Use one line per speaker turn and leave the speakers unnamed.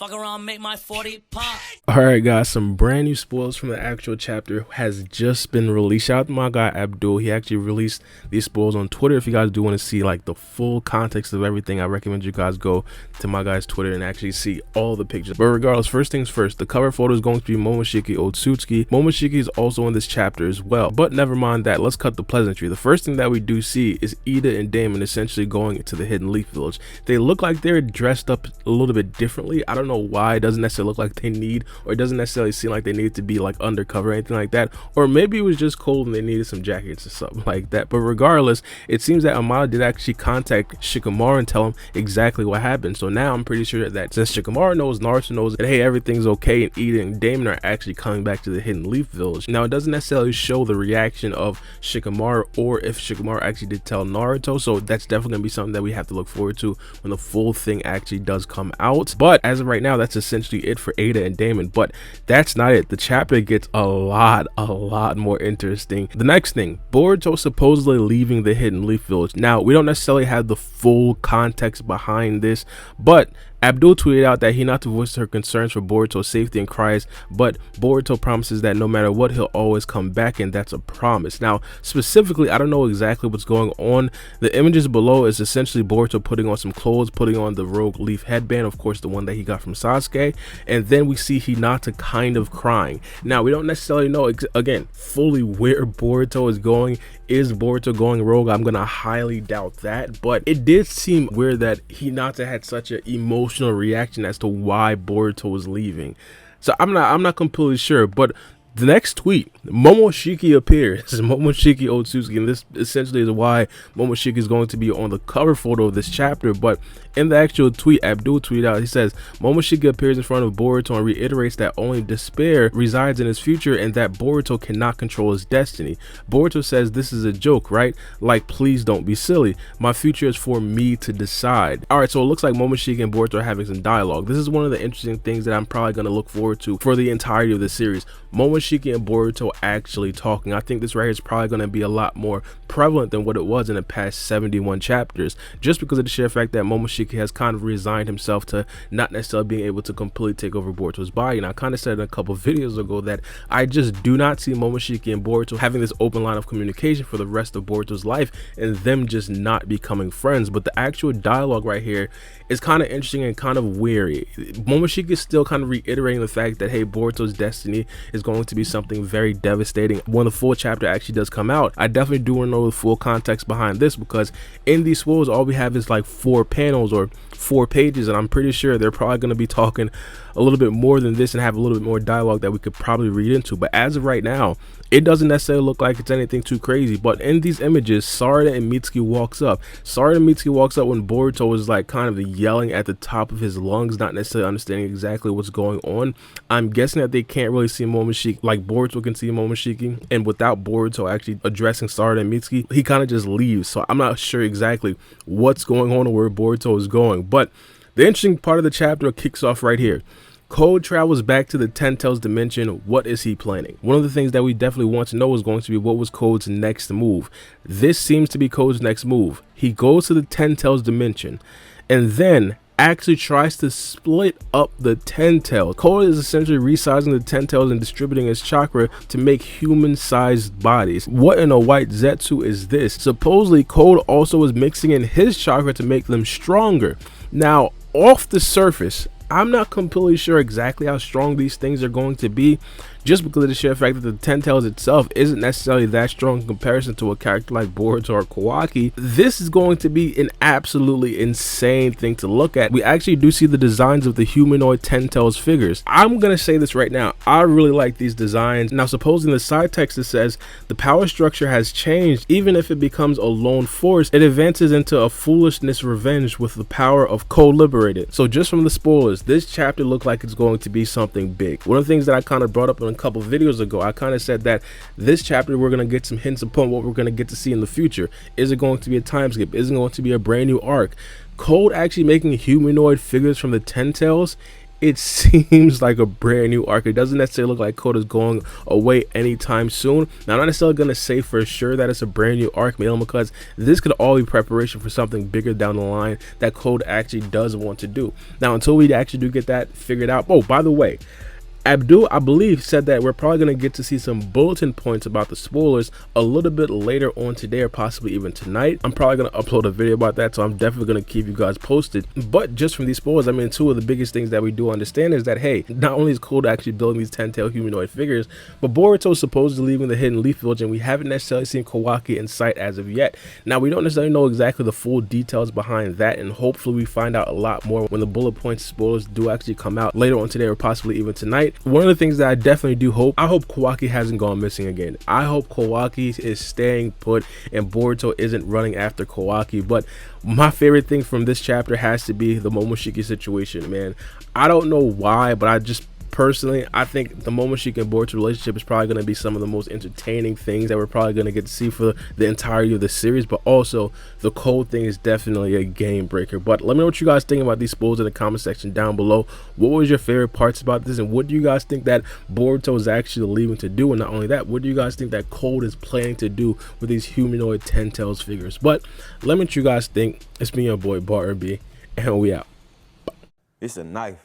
Fuck around, make my 40 pop.
Alright guys, some brand new spoilers from the actual chapter has just been released. Shout out to my guy Abdul. He actually released these spoilers on Twitter. If you guys do want to see like the full context of everything, I recommend you guys go to my guy's Twitter and actually see all the pictures. But regardless, first things first, the cover photo is going to be Momoshiki Otsutsuki. Momoshiki is also in this chapter as well. But never mind that, let's cut the pleasantry. The first thing that we do see is Ida and Damon essentially going into the Hidden Leaf Village. They look like they're dressed up a little bit differently. I don't know why. It doesn't necessarily look like they need, or it doesn't necessarily seem like they need to be like undercover or anything like that, or maybe it was just cold and they needed some jackets or something like that. But regardless, it seems that Amada did actually contact Shikamaru and tell him exactly what happened. So now I'm pretty sure that since Shikamaru knows, Naruto knows that hey, everything's okay, and Ida and Damon are actually coming back to the Hidden Leaf Village. Now it doesn't necessarily show the reaction of Shikamaru or if Shikamaru actually did tell Naruto, so that's definitely gonna be something that we have to look forward to when the full thing actually does come out. But as of right now, that's essentially it for Ada and Damon. But that's not it. The chapter gets a lot more interesting. The next thing, Boruto supposedly leaving the Hidden Leaf Village. Now we don't necessarily have the full context behind this, but Abdul tweeted out that Hinata voiced her concerns for Boruto's safety and cries, but Boruto promises that no matter what, he'll always come back, and that's a promise. Now, specifically, I don't know exactly what's going on. The images below is essentially Boruto putting on some clothes, putting on the rogue leaf headband, of course, the one that he got from Sasuke, and then we see Hinata kind of crying. Now, we don't necessarily know, again, fully where Boruto is going. Is Boruto going rogue? I'm gonna highly doubt that, but it did seem weird that Hinata had such an emotional reaction as to why Boruto was leaving. So I'm not completely sure, but the next tweet, Momoshiki appears. This is Momoshiki Otsutsuki, and this essentially is why Momoshiki is going to be on the cover photo of this chapter. But in the actual tweet, Abdul tweeted out, he says, Momoshiki appears in front of Boruto and reiterates that only despair resides in his future and that Boruto cannot control his destiny. Boruto says, this is a joke, right? Like, please don't be silly. My future is for me to decide. Alright, so it looks like Momoshiki and Boruto are having some dialogue. This is one of the interesting things that I'm probably going to look forward to for the entirety of the series. Momoshiki and Boruto actually talking. I think this right here is probably going to be a lot more prevalent than what it was in the past 71 chapters, just because of the sheer fact that Momoshiki has kind of resigned himself to not necessarily being able to completely take over Boruto's body. And I kind of said in a couple videos ago that I just do not see Momoshiki and Boruto having this open line of communication for the rest of Boruto's life and them just not becoming friends. But the actual dialogue right here is kind of interesting and kind of weary. Momoshiki is still kind of reiterating the fact that hey, Boruto's destiny is going to be something very devastating. When the full chapter actually does come out, I definitely do want to know the full context behind this, because in these spoilers all we have is like 4 panels or 4 pages, and I'm pretty sure they're probably going to be talking a little bit more than this and have a little bit more dialogue that we could probably read into. But as of right now, it doesn't necessarily look like it's anything too crazy. But in these images, Sarada and Mitsuki walks up. Sarada and Mitsuki walks up when Boruto was like kind of yelling at the top of his lungs, not necessarily understanding exactly what's going on. I'm guessing that they can't really see Momoshiki like Boruto can see Momoshiki, and without Boruto actually addressing Sarada and Mitsuki, he kind of just leaves. So I'm not sure exactly what's going on or where Boruto is going. But the interesting part of the chapter kicks off right here. Code travels back to the Ten Tails dimension. What is he planning? One of the things that we definitely want to know is going to be what was Code's next move. This seems to be Code's next move. He goes to the Ten Tails dimension and then actually tries to split up the Ten Tails. Code is essentially resizing the Ten Tails and distributing his chakra to make human-sized bodies. What in a white Zetsu is this? Supposedly Code also is mixing in his chakra to make them stronger. Now, off the surface, I'm not completely sure exactly how strong these things are going to be, just because of the sheer fact that the Ten Tails itself isn't necessarily that strong in comparison to a character like Boruto or Kawaki. This is going to be an absolutely insane thing to look at. We actually do see the designs of the humanoid Ten Tails figures. I'm gonna say this right now, I really like these designs. Now, supposing the side text that says the power structure has changed, even if it becomes a lone force, it advances into a foolishness revenge with the power of co-liberated. So just from the spoilers, this chapter looked like it's going to be something big. One of the things that I kind of brought up in a couple videos ago, I kind of said that this chapter we're going to get some hints upon what we're going to get to see in the future. Is it going to be a time skip? Is it going to be a brand new arc? Code actually making humanoid figures from the Ten Tails it seems like a brand new arc. It doesn't necessarily look like Code is going away anytime soon. Now, I'm not necessarily going to say for sure that it's a brand new arc, mainly because this could all be preparation for something bigger down the line that Code actually does want to do. Now, until we actually do get that figured out. Oh, by the way, Abdul, I believe, said that we're probably going to get to see some bulletin points about the spoilers a little bit later on today, or possibly even tonight. I'm probably going to upload a video about that, so I'm definitely going to keep you guys posted. But just from these spoilers, I mean, two of the biggest things that we do understand is that, hey, not only is Code actually building these 10-tailed humanoid figures, but Boruto is supposedly leaving the Hidden Leaf Village, and we haven't necessarily seen Kawaki in sight as of yet. Now, we don't necessarily know exactly the full details behind that, and hopefully we find out a lot more when the bullet points spoilers do actually come out later on today, or possibly even tonight. One of the things that I definitely do hope, I hope Kawaki hasn't gone missing again. I hope Kawaki is staying put and Boruto isn't running after Kawaki. But my favorite thing from this chapter has to be the Momoshiki situation, man. I don't know why, but I just personally, I think the Momoshiki and Boruto relationship is probably going to be some of the most entertaining things that we're probably going to get to see for the entirety of the series. But also, the Code thing is definitely a game breaker. But let me know what you guys think about these spoilers in the comment section down below. What was your favorite parts about this, and what do you guys think that Boruto is actually leaving to do? And not only that, what do you guys think that Code is planning to do with these humanoid 10-tails figures? But let me know what you guys think. It's me, your boy Baara, and we out.
It's a knife.